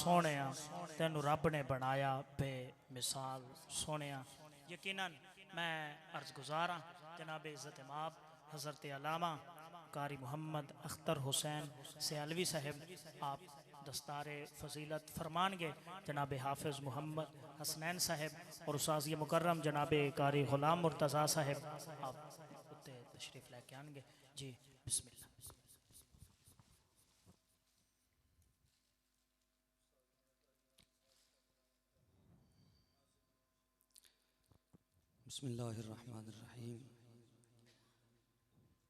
सोने तेनू रब ने बनाया बेमिसाल सोने। यकीनन मैं अर्ज़गुज़ार हाँ जनाब इज़्ज़त माब हज़रत अल्लामा कारी मोहम्मद अख्तर हुसैन सियालवी साहब आप दस्तारे फ़जीलत फरमानगे जनाब हाफिज़ मोहम्मद हसनैन साहब और उस्ताज़ मुकर्रम जनाब कारी ग़ुलाम मुर्तज़ा साहब आप उत्ते तशरीफ़ लेके आएंगे जी। बिस्मिल्लाह। बिस्मिल्लाहिर्रहमानिर्रहीम।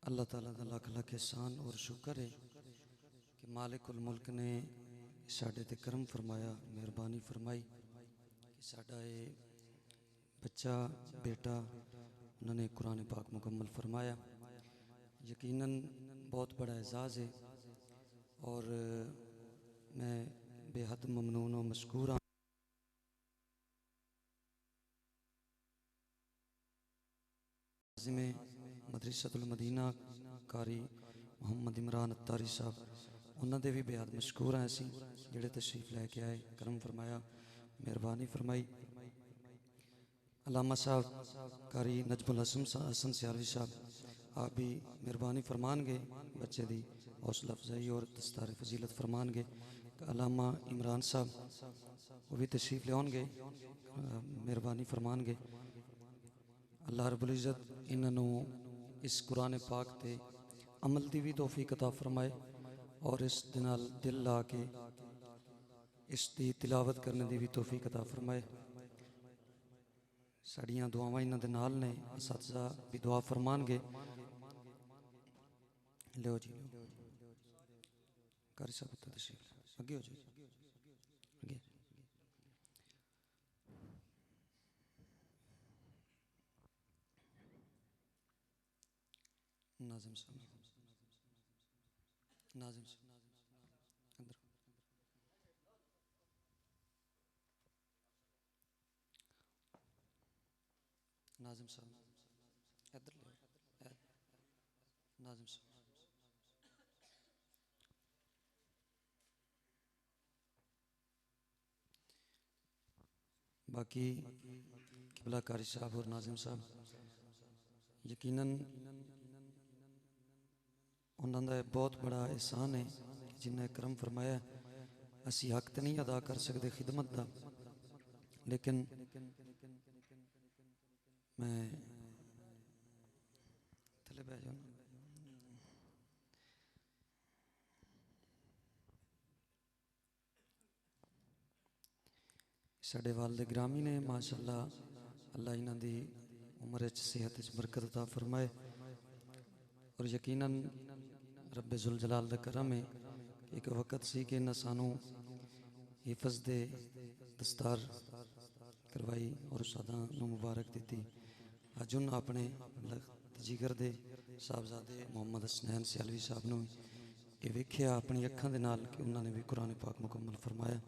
अल्लाह ताला का लख लख एहसान और शुक्र है कि मालिकुल मुल्क ने साढ़े ते करम फरमाया, मेहरबानी फरमाई कि साडा ये बच्चा बेटा उन्होंने कुरान पाक मुकम्मल फरमाया। यकीनन बहुत बड़ा एजाज़ है और मैं बेहद ममनून और मशकूर हाँ में मदरसतुल मदीना कारी मोहम्मद इमरान अत्तारी साहब उन्होंने भी बेहद मशकूर हैं असी जेड़े तशरीफ लैके आए, करम फरमाया, मेहरबानी फरमाई। अलामा साहब कारी नजमुल हसन सियालवी साहब आप भी मेहरबानी फरमानगे, बच्चे की हौसला अफजाई और दस्तार फजीलत फरमानगे। अलामा इमरान साहब वो भी तशरीफ लियाओगे, मेहरबानी फरमानगे। अल्लाह रब्बुल इज़्ज़त इन्होंने इस कुरान पाक ते अमल की भी तौफीक अता फरमाए और इस दे नाल दिल ला के इसकी तिलावत करने की भी तौफीक अता फरमाए। साड़ियाँ दुआवां इन्हों के नाल ने, असातिज़ा भी दुआ फरमानगे। लो जी कारी साहब उत्ते तशरीफ अगे हो जाए अगे। नाजिम साहब नाजिम साहब अंदर नाजिम साहब इधर ले नाजिम साहब। बाकी किबला कारी साहब और नाजिम साहब यकीनन उन्होंने बहुत बड़ा एहसान है जिन्हें करम फरमाया। असी हक तो नहीं अदा कर सकते खिदमत का, लेकिन मैं थले बह जाऊँ। साढ़े वालदे ग्रामी ने माशाअल्लाह, अल्लाह इन्हों की उम्र सेहत बरकत अता फरमाए और यकीनन रब्बे जुल जलाल का करम है। एक वक्त सी कि इन्हें सानू हिफज दे दस्तार करवाई और उस्तादा मुबारक दी। अज उन अपने जिगर दे साहबजादे मोहम्मद हसनैन सियालवी साहब ने ये वेख्या अपनी अखां दे नाल कि उन्होंने भी कुरान पाक मुकम्मल फरमाया।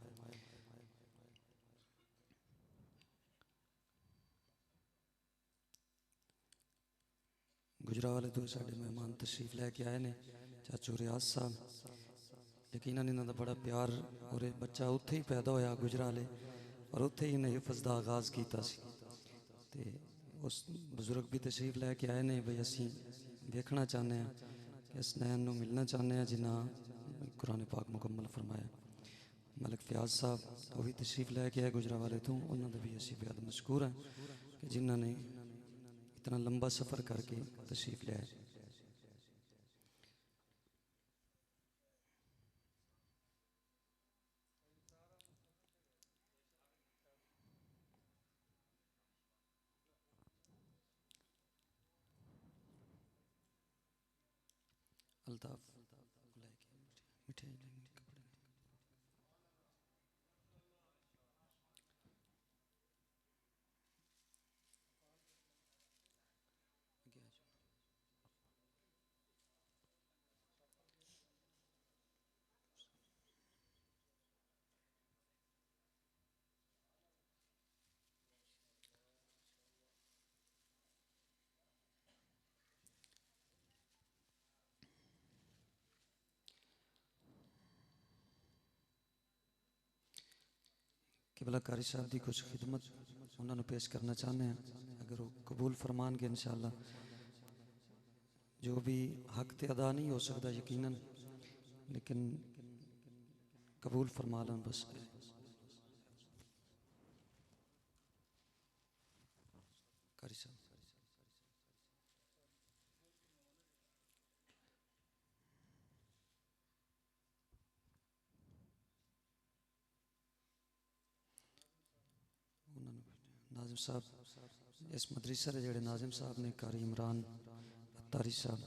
गुजरावाले तो साढ़े मेहमान तशरीफ लैके आए ने चाचू रियाज साहब। यकीनन इन्हों का बड़ा प्यार और बच्चा उत्थे ही पैदा होया गुजराले और उत्थे ही इन्हें हिफज का आगाज़ किया। उस बजुर्ग भी तशरीफ लैके आए ने बई असी देखना चाहते हैं कि हसनैन नूं मिलना चाहते हैं जिन्हें कुरान पाक मुकम्मल फरमाया। मलिक फयाज साहब वो भी तशरीफ लैके आए गुजरावाले तो उन्होंने भी असी बेहद मशकूर हैं कि जिन्होंने इतना लंबा सफ़र करके तशरीफ लिया। अल्ताफ मिठाई कपड़े किबला कारी साहब की कुछ खिदमत उन्होंने पेश करना चाहते हैं, अगर वो कबूल फरमानगे इंशाअल्लाह। जो भी हक ते अदा नहीं हो सकता यकीनन, लेकिन कबूल फरमा लन बस। कारी साहब नाजिम साहब इस मदरसे के जोड़े नाजिम साहब ने कारी इमरान अत्तारी साहब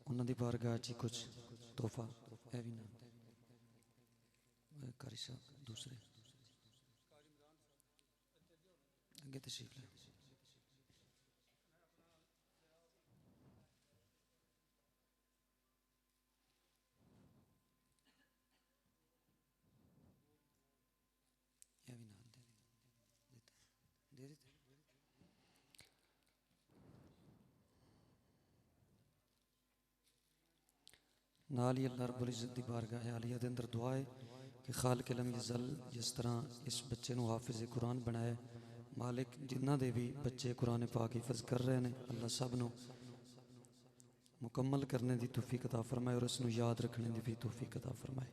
उन्होंने बारगाह च कुछ तोहफा है भी ना कारी साहब दूसरे अगे तशरीफ ले। नाल ही अल्लाह रब्बुल इज़्ज़त दी बारगाह आलिया दे अंदर दुआ है कि खालिक लम यज़ल जिस तरह इस बच्चे को हाफिज़ कुरान बनाया, मालिक जिन्ना दे भी बच्चे कुरान पाक हिफज कर रहे हैं अल्लाह सब नू मुकम्मल करने की तौफीक अता फरमाए और उसनू याद रखने की भी तौफीक अता फरमाए।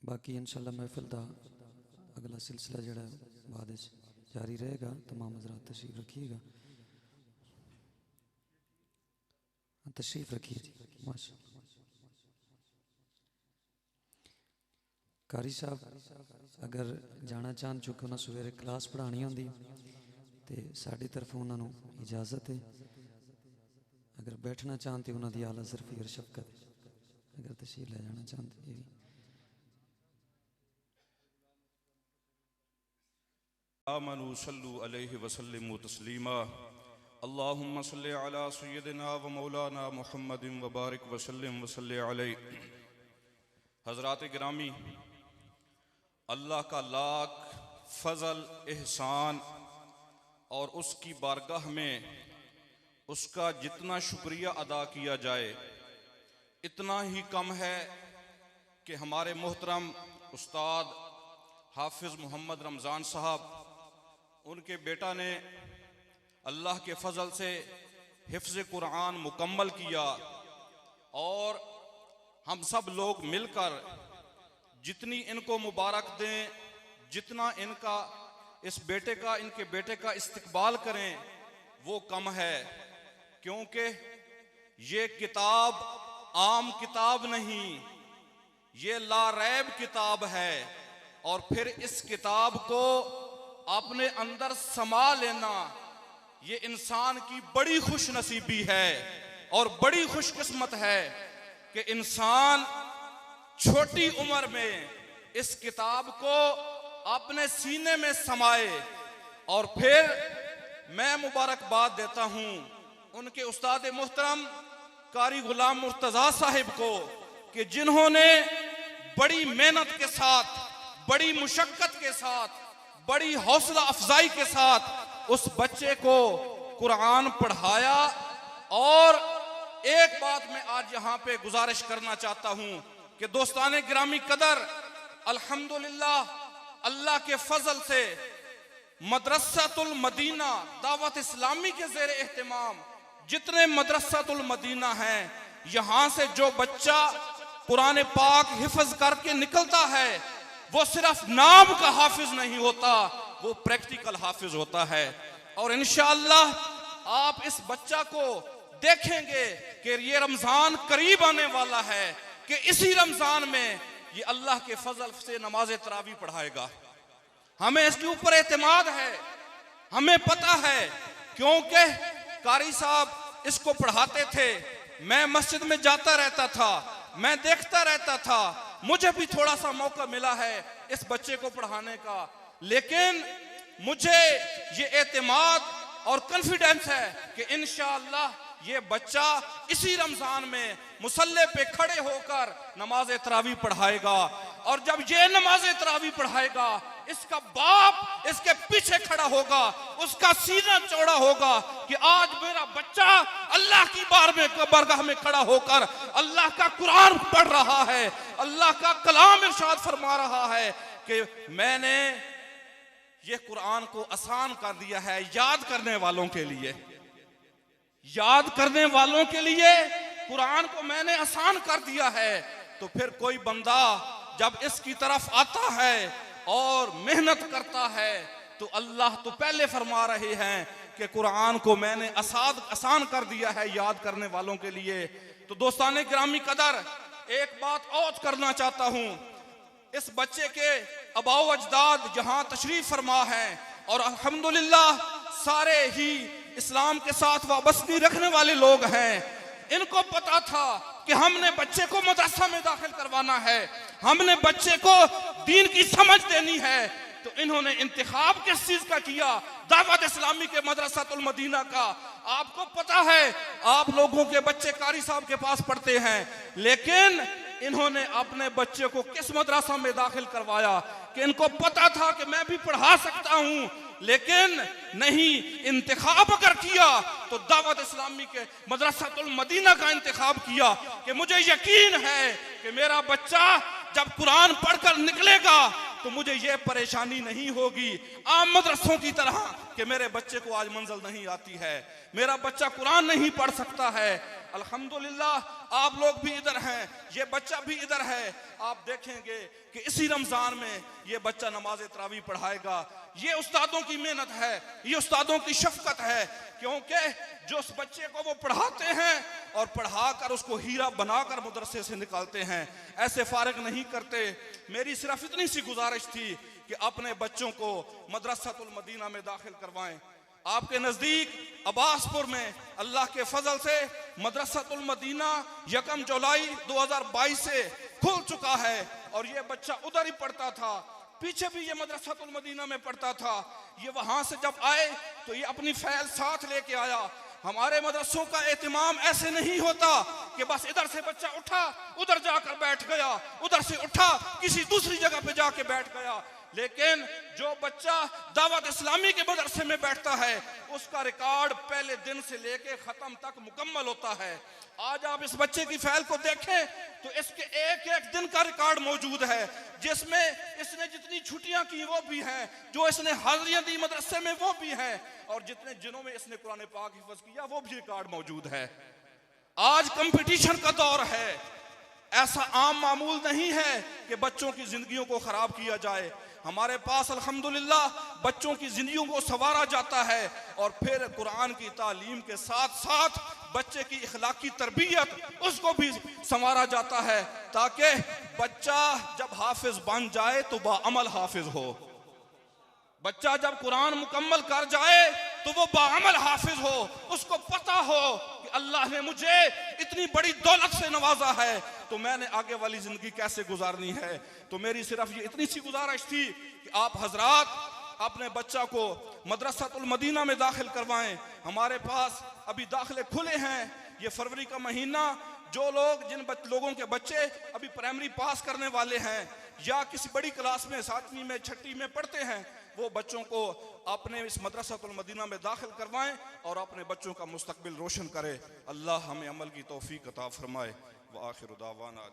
बाकी इंशाअल्लाह महफिल का अगला सिलसिला जोड़ा बाद जारी रहेगा। तमाम हज़रात तशरीफ़ रखिएगा, तशरीफ़ रखिए जी माशा। कारी साहब अगर जाना चाहन, चूँकि उन्हें सवेरे क्लास पढ़ानी होंगी तो साड़ी तरफ उन्होंने इजाज़त है। अगर बैठना चाहन तो उन्होंने आला ज़रफ़ी और शफ़क़त अगर तशरीफ़ ले जाना चाहते ये भी। आमनू सल्लु अलैहि वसल्लिमु तस्लीमा। अल्लाहुम्मा सल्लि अला सय्यदिना व मौलाना मुहम्मदिन व बारिक वसल्लिम वसल्लि अलैहि। हज़रात गिरामी, अल्लाह का लाख फजल एहसान और उसकी बारगाह में उसका जितना शुक्रिया अदा किया जाए इतना ही कम है कि हमारे मोहतरम उस्ताद हाफिज़ मोहम्मद रमज़ान साहब, उनके बेटा ने अल्लाह के फजल से हिफ्ज़ कुरान मुकम्मल किया और हम सब लोग मिलकर जितनी इनको मुबारक दें, जितना इनका इनके बेटे का इस्तकबाल करें वो कम है, क्योंकि ये किताब आम किताब नहीं, ये लारैब किताब है। और फिर इस किताब को अपने अंदर समा लेना ये इंसान की बड़ी खुश नसीबी है और बड़ी खुशकिस्मत है कि इंसान छोटी उम्र में इस किताब को अपने सीने में समाए। और फिर मैं मुबारकबाद देता हूँ उनके उस्ताद मोहतरम कारी गुलाम मुर्तज़ा साहिब को कि जिन्होंने बड़ी मेहनत के साथ, बड़ी मुशक्कत के साथ, बड़ी हौसला अफजाई के साथ उस बच्चे को कुरान पढ़ाया। और एक बात मैं आज यहाँ पे गुजारिश करना चाहता हूँ कि दोस्ताने गिरामी कदर, अल्हम्दुलिल्लाह अल्लाह के फजल से मदरसातुल मदीना दावत इस्लामी के ज़ेर एहतमाम जितने मदरसातुल मदीना हैं, यहाँ से जो बच्चा कुरान पाक हिफ्ज करके निकलता है वो सिर्फ नाम का हाफिज नहीं होता, वो प्रैक्टिकल हाफिज होता है। और इंशाअल्लाह आप इस बच्चा को देखेंगे कि ये रमजान करीब आने वाला है कि इसी रमजान में ये अल्लाह के फजल से नमाज तरावी पढ़ाएगा। हमें इसके ऊपर एतमाद है, हमें पता है, क्योंकि कारी साहब इसको पढ़ाते थे, मैं मस्जिद में जाता रहता था, मैं देखता रहता था, मुझे भी थोड़ा सा मौका मिला है इस बच्चे को पढ़ाने का, लेकिन मुझे ये एतमाद और कॉन्फिडेंस है कि इंशाअल्लाह ये बच्चा इसी रमजान में मुसल्ले पे खड़े होकर नमाज तरावी पढ़ाएगा। और जब ये नमाज तरावी पढ़ाएगा इसका बाप इसके पीछे खड़ा होगा, उसका सीना चौड़ा होगा कि आज मेरा बच्चा अल्लाह की बारगाह में खड़ा होकर अल्लाह का कुरान पढ़ रहा है, अल्लाह का कलाम इरशाद फरमा रहा है कि मैंने ये कुरान को आसान कर दिया है याद करने वालों के लिए। याद करने वालों के लिए कुरान को मैंने आसान कर दिया है। तो फिर कोई बंदा जब इसकी तरफ आता है और मेहनत करता है तो अल्लाह तो पहले फरमा रहे हैं कि कुरान को मैंने आसान कर दिया है याद करने वालों के लिए। तो दोस्ताने गिरामी कदर, एक बात और करना चाहता हूं। इस बच्चे के अबाओ अजदाद जहां तशरीफ फरमा है और अल्हम्दुलिल्लाह सारे ही इस्लाम के साथ वाबस्ती रखने वाले लोग हैं, इनको पता था कि हमने बच्चे को मदरसा में दाखिल करवाना है, हमने बच्चे को दीन की समझ देनी है। तो इन्होंने इंतखाब किस चीज का किया? दावत इस्लामी के मदरसातुल मदीना का। आपको पता है आप लोगों के बच्चे कारी साहब के पास पढ़ते हैं, लेकिन इन्होंने अपने बच्चे को किस मदरसा में दाखिल करवाया कि इनको पता था कि मैं भी पढ़ा सकता हूं, लेकिन नहीं, इंतखाब अगर किया तो दावत इस्लामी के मदरसातुल मदीना का इंतखाब किया कि मुझे यकीन है कि मेरा बच्चा जब कुरान पढ़कर निकलेगा तो मुझे यह परेशानी नहीं होगी आम मदरसों की तरह कि मेरे बच्चे को आज मंजिल नहीं आती है, मेरा बच्चा कुरान नहीं पढ़ सकता है। अल्हम्दुलिल्लाह आप लोग भी इधर हैं, ये बच्चा भी इधर है। आप देखेंगे कि इसी रमजान में ये बच्चा नमाज तरावी पढ़ाएगा। ये उस्तादों की मेहनत है, ये उस्तादों की शफकत है, क्योंकि जो उस बच्चे को वो पढ़ाते हैं और पढ़ाकर उसको हीरा बनाकर मदरसे से निकालते हैं, ऐसे फारिग नहीं करते। मेरी सिर्फ इतनी सी गुजारिश थी कि अपने बच्चों को मदरसातुल मदीना में दाखिल करवाएं। आपके नजदीक अब्बासपुर में अल्लाह के फजल से मदरसातुल मदीना 1 जुलाई 2022 से खुल चुका है और ये बच्चा उधर ही पढ़ता था, पीछे भी ये मदरसातुल मदीना में पढ़ता था। ये वहां से जब आए तो ये अपनी फैल साथ लेके आया। हमारे मदरसों का एहतमाम ऐसे नहीं होता कि बस इधर से बच्चा उठा उधर जाकर बैठ गया, उधर से उठा किसी दूसरी जगह पे जाके बैठ गया, लेकिन जो बच्चा दावत इस्लामी के मदरसे में बैठता है उसका रिकॉर्ड पहले दिन से लेके खत्म तक मुकम्मल होता है। आज आप इस बच्चे की फाइल को देखें तो इसके एक एक दिन का रिकॉर्ड मौजूद है, जिसमें इसने जितनी छुट्टियां की वो भी हैं, जो इसने हाजिरियां दी मदरसे में वो भी हैं, और जितने दिनों में इसने कुरान पाक हिफ्ज किया वो भी रिकॉर्ड मौजूद है। आज कंपटीशन का दौर है, ऐसा आम मामूल नहीं है कि बच्चों की जिंदगियों को खराब किया जाए। हमारे पास अल्हम्दुलिल्लाह बच्चों की जिंदगियों को संवारा जाता है और फिर कुरान की तालीम के साथ साथ बच्चे की इखलाकी तरबियत उसको भी संवारा जाता है, ताकि बच्चा जब हाफिज बन जाए तो बाअमल हाफिज हो। बच्चा जब कुरान मुकम्मल कर जाए तो वो बाअमल हाफिज हो, उसको पता हो कि अल्लाह ने मुझे इतनी बड़ी दौलत से नवाजा है तो मैंने आगे वाली जिंदगी कैसे गुजारनी है। तो मेरी सिर्फ ये इतनी सी गुजारिश थी कि आप हजरात अपने बच्चा को मदरसातुल मदीना में दाखिल करवाएं। हमारे पास अभी दाखिले खुले हैं, ये फरवरी का महीना, जो लोग जिन लोगों के बच्चे अभी प्राइमरी पास करने वाले हैं या किसी बड़ी क्लास में 7वीं में 6ठी में पढ़ते हैं, वो बच्चों को अपने इस मदरसातुल मदीना में दाखिल करवाएं और अपने बच्चों का मुस्तकबिल रोशन करें। अल्लाह हमें अमल की तौफीक अता फरमाए। व आखिरु दावाना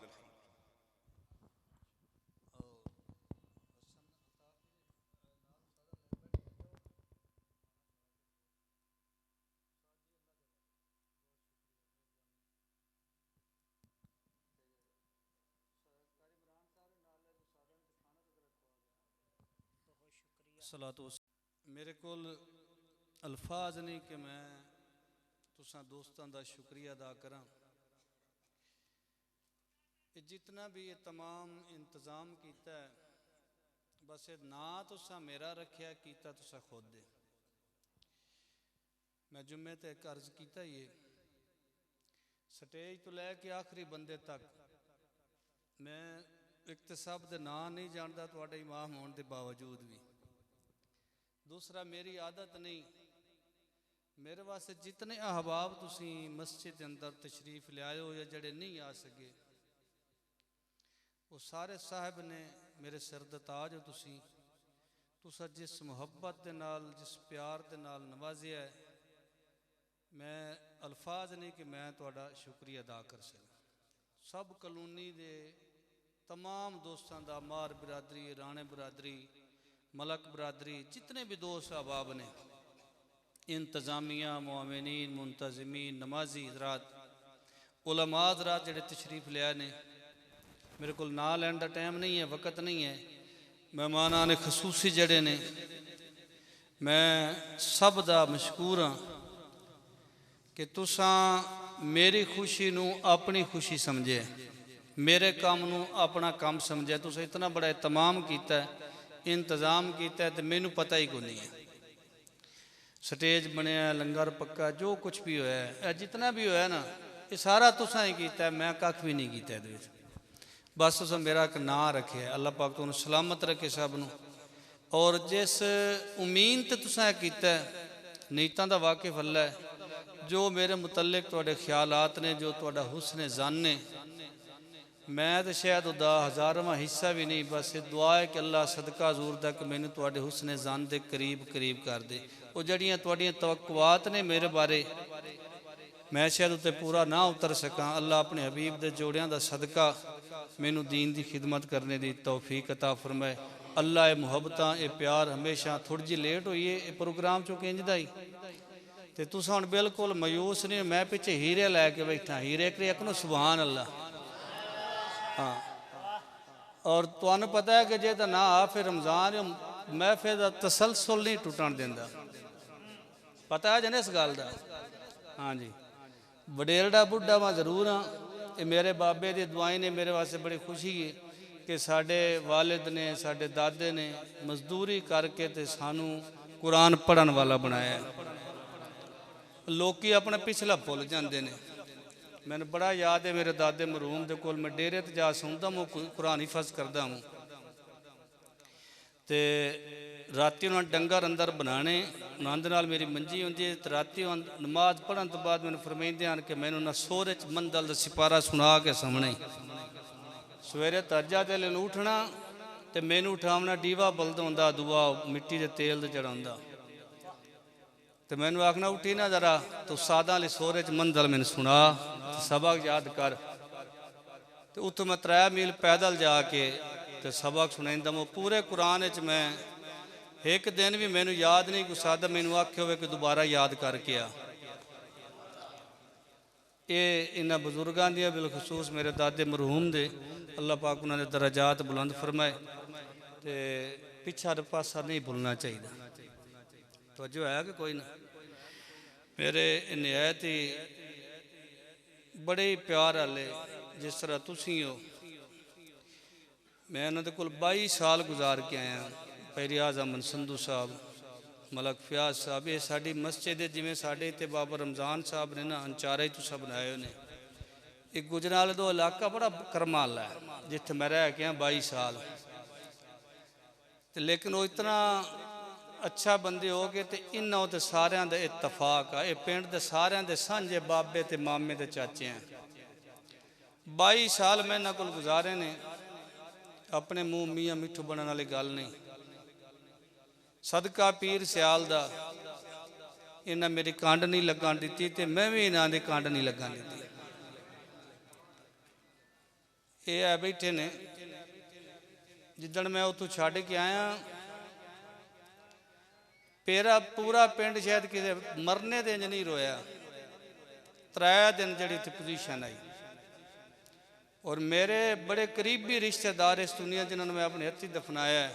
मेरे कोल अल्फाज नहीं कि मैं तुसां दोस्तां दा शुक्रिया अदा करा। जितना भी ये तमाम इंतज़ाम किया है, बस ये ना तुसां मेरा रखिया कीता तुसां खुद दे। मैं जुम्मे ते एक अर्ज किया, ये स्टेज तो लैके आखिरी बंदे तक मैं एक तो सब दे नां नहीं जानता तुहाडे इमाम होने के बावजूद भी। दूसरा, मेरी आदत नहीं, मेरे वास्ते जितने अहबाब तुसी मस्जिद के अंदर तशरीफ ले आए हो या जड़े नहीं आ सके, वो सारे साहब ने मेरे सिर दा ताज हो तुसी, तुसा जिस मुहब्बत दे नाल जिस प्यार दे नाल नवाजिया है, मैं अल्फाज नहीं कि मैं तुहाडा शुक्रिया अदा कर सकां। सब कलोनी दे तमाम दोस्तों का, मार बिरादरी, राणे बिरादरी, मलक बिरादरी, जितने भी दोस्त अहबाब ने, इंतज़ामिया, मुआमिनीन, मुंतज़मीन, नमाजी हज़रात, उलमा हज़रात जिहड़े तशरीफ़ लिया ने, मेरे को ना लैन का टाइम नहीं है, वक़्त नहीं है। मेहमानां ने खसूसी जड़े ने, मैं सब दा मशकूर हाँ कि तुसां मेरी खुशी नूं अपनी खुशी समझे, मेरे काम नूं अपना काम समझे। तुसां इतना बड़ा एहतमाम कीता, इंतज़ाम किया, तो मैनू पता ही कोई नहीं है। स्टेज बनया, लंगर पक्का, जो कुछ भी होया है, जितना भी होया ना, ये सारा तुसां ही कीता, मैं कख भी नहीं कीता इहदे विच। बस तुसां मेरा एक नां रखे, अल्लाह पाक तुहानूं सलामत रखे सब नूं। और जिस उम्मीद ते तुसां कीता, नीयतां दा वाकिफ अल्लाह है। जो मेरे मुतल्लिक तुहाडे ख्यालात ने, जो तुहाडा हुस्न ज़न ने, मैं तो शायद उदा 1000वां हिस्सा भी नहीं। बस ये दुआ है कि अल्लाह सदका हज़ूर दा कि मैनू तुहाडे हुस्न ज़न दे करीब करीब कर दे। वो जड़ियाँ तुहाडियां तवक्कुआत ने मेरे बारे, मैं शायद उत्ते पूरा ना उतर सकां। अल्लाह अपने हबीब दे जोड़ियां दा सदका मैनू दीन दी खिदमत करने दी तौफीक अता फरमाए। अल्लाह ये मुहब्बतां, ये प्यार हमेशा, थोड़ी जी लेट हुई है ये प्रोग्राम चूँकि इंजदा ही, तो तुसां हुण बिल्कुल मायूस नहीं। मैं पिछे हीरे लैके बैठा, हीरे करी एक सुबहान अल्लाह। हाँ, और तुहानू पता है कि जे तो ना आ फिर रमज़ान महफिल का तसलसल नहीं टुटन देंदा, पता है जने इस गल का। हाँ जी, वडेरड़ा बुढ़ा मैं जरूर हाँ। ये मेरे बाबे की दुआई ने मेरे वास्ते बड़ी खुशी है कि साडे वालिद ने, साडे दादे ने मजदूरी करके ते सानू कुरान पढ़न वाला बनाया है। लोकी अपना पिछला भुल जाते हैं। मैंने बड़ा याद है मेरे दादे मरूम दे कोल, मैं डेरे ते जा सुनता हूँ, कुरान हिफज करता हूँ। तो राती उन्होंने डंगर अंदर बनाने, आनंद नाल मेरी मंजी होंगी है। तो राती नमाज पढ़न तो बाद मैंने फरमाइंदे हैं कि मैंने उन्हें सोहरे च मंदल दा सिपारा सुना के सामने सवेरे तर्जा ते लेन उठना, तो मैनू उठावना डीवा बलद होंदा, दुआ मिट्टी के तेल दे चढ़ांदा, तो मैनू आखना उठी ना जरा, तो सादा ले सोहरे च मंदल मैंने सुना, सबक याद कर। तो उत्थों मैं 3 मील पैदल जाके तो सबक सुनाइंदा। मैं पूरे कुरान च मैं एक दिन भी मैनू याद नहीं गुस्सा दा मैनू आखे होवे कि दोबारा याद करके आ। ये इन्हां बुजुर्गां दियां बिलखसूस मेरे दादे मरहूम दे, अल्लाह पाक उन्हां दे दराजात बुलंद फरमाए। तो पिछा पासा नहीं भुलना चाहिए। तो जो है कि कोई ना, मेरे निहायत ही बड़े ही प्यार वाले जिस तरह तुसी हो। मैं उन्होंने कोल 22 साल गुजार के आया। पैरी आज़म संधू साहब, मलक फयाज साहब, ये साड़ी मस्जिद है जिमें साढ़े इतने बाबा रमज़ान साहब ने ना अंचारे ही तुसा बनाए ने। एक गुजराले दो इलाका बड़ा कर्मा वाला है जिथे मैं रह गया 22 साल। तो लेकिन वो इतना अच्छा बंदे हो गए, तो इन्हों तो सारिया का इतफाक है। ये पिंड के सारिया के सांझे बाबे ते मामे ते चाचे हैं। 22 साल मैं इन्होंने को गुजारे ने। अपने मुँह मियाँ मिठू बनने वाली गल नहीं। सदका पीर सियाल दा इन्हें मेरी कंड नहीं लगन दी, तो मैं भी इन्हों की कंड नहीं लगन दी। ये है बैठे ने, जिदन मैं उतों छड़ के आया, मेरा पूरा पिंड शायद किसी मरने दे नहीं रोया। 3 दिन जी पोजीशन आई। और मेरे बड़े करीबी रिश्तेदार इस दुनिया जिन्होंने मैं अपने हथी दफनाया है,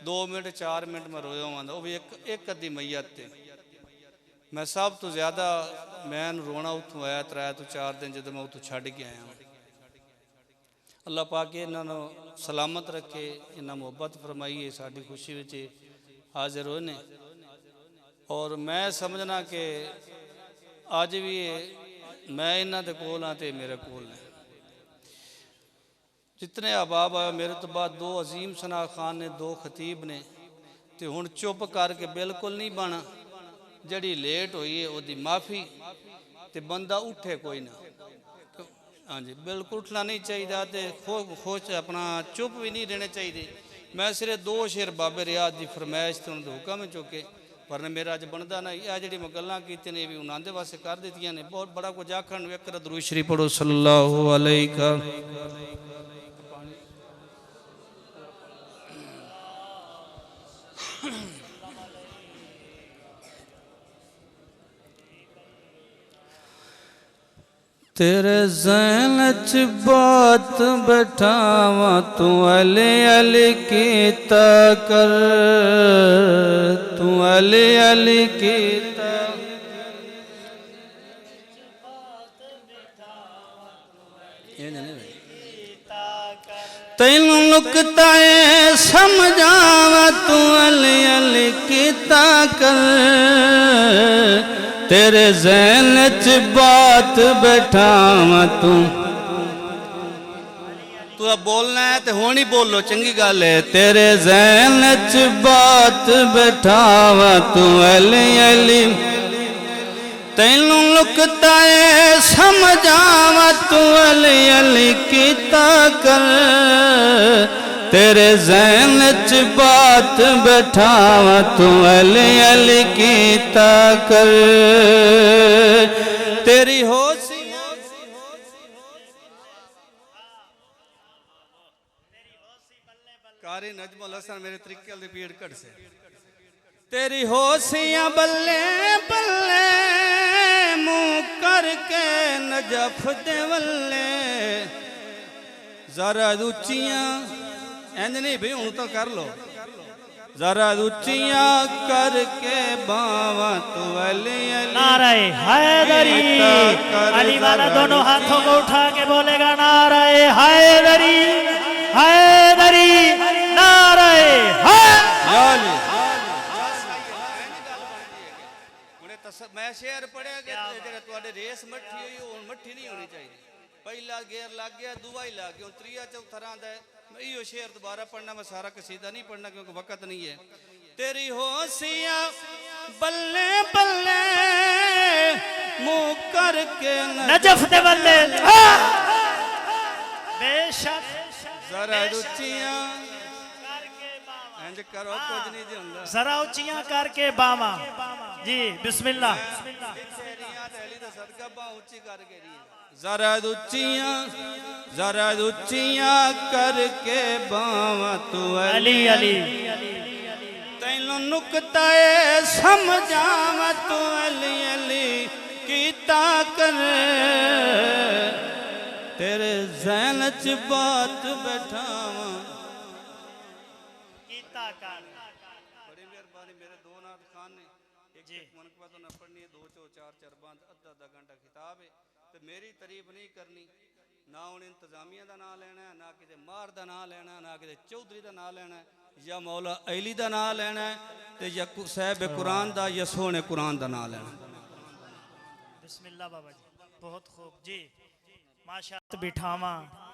2 मिनट 4 मिनट में रोया हुआ, वो भी एक अद्धी मैयत ते। मैं सब तो ज़्यादा मैं रोना उतों आया 3 तो 4 दिन जो मैं उतों छड़ के आया। अल्लाह पाक इन्होंने सलामत रखे, इन्हें मुहब्बत फरमाइए, साड़ी खुशी में हाजिर होए ने। और मैं समझना कि अज भी मैं इन्हों के कोल हाँ तो मेरे कोल ने। जितने अहबाब आए मेरे तो बाद 2 अजीम सना खान ने, 2 खतीब ने, तो हुण चुप करके बिल्कुल नहीं बना। जड़ी लेट हुई है उसकी माफ़ी, तो बंदा उठे कोई ना। हाँ जी, बिल्कुल उठना नहीं चाहिए, तो खुश अपना चुप भी नहीं रहने चाहिए। मैं सिर्फ 2 शेर बाबे रियाज की फरमाइश तो उन्होंने हुक्म चुके पर मेरा अज बनता ना यह जी मैं गल्लां कीतियां ने भी उन्होंने वास्ते कर दित्तियां ने बहुत बड़ा कुछ आखण एक दरूद शरीफ पढ़ो सल्लल्लाहु अलैहि का तेरे ज़हन च बात बैठावा तू अली अली कीता कर तू अली अली कीता तैनू नुकताए समझावा तू अली अली कीता कर तेरे ज़हन च बात बैठावा तू अब बोलना है तो हुण ही बोलो चंगी गल है तेरे ज़हन च बात बैठावा तू अली अली तैनू लुकताए समझावा तू अली अली कीता कर तेरे ज़हन च बात बैठावा तू अली अली कीता कर तेरी होसी कारी नजमुल हसन मेरे तरीके रिपीट कर से तेरी होसियां बल्ले बल्ले मुंह करके नजफ दे वल्ले जरा उच्चियां इंज नहीं भी हूं तो कर लो जरा उच्चियां करके बावा तू अली अली नारे हैदरी अली वाला दोनों हाथों को उठा के बोलेगा नारे हैदरी हैदरी नारे हैदरी मैं शेर पढ़िया कि रेस मट्ठी हुई हूं मट्ठी नहीं होनी चाहिए पहला गेर लग गया दुआ ही लग गया त्रिया चौथा रहा यो शेर दोबारा पढ़ना मैं सारा कसीदा नहीं पढ़ना क्योंकि वक्त नहीं है तेरी होशियां बल्ले बल्ले मुंह करके नजफ दे बल्ले बेशक जरा रुचियां करो कुछ नहीं दिंदा जरा उच्चियां करके बावा जी बिस्मिल्लाह जरा उच्चियां करके बावा तू अली अली तैनू नुकताए समझावा तू अली अली कीता कर तेरे ज़हन च बात बैठावा बड़ी मेहरबानी मेरे दो नाथ खान ने एक मनकबा तो न पढ़नी है 2 4 5 आधा घंटा खिताब है तो मेरी तारीफ नहीं करनी ना उन इंतजामिया का नाम लेना है ना किसी मार का नाम लेना ना किसी चौधरी का नाम लेना है या मौला अली का नाम लेना है तो या साहिब कुरान का या सोने कुरान का नाम लेना बिस्मिल्लाह बाबा जी बहुत खूब जी माशा बिठावा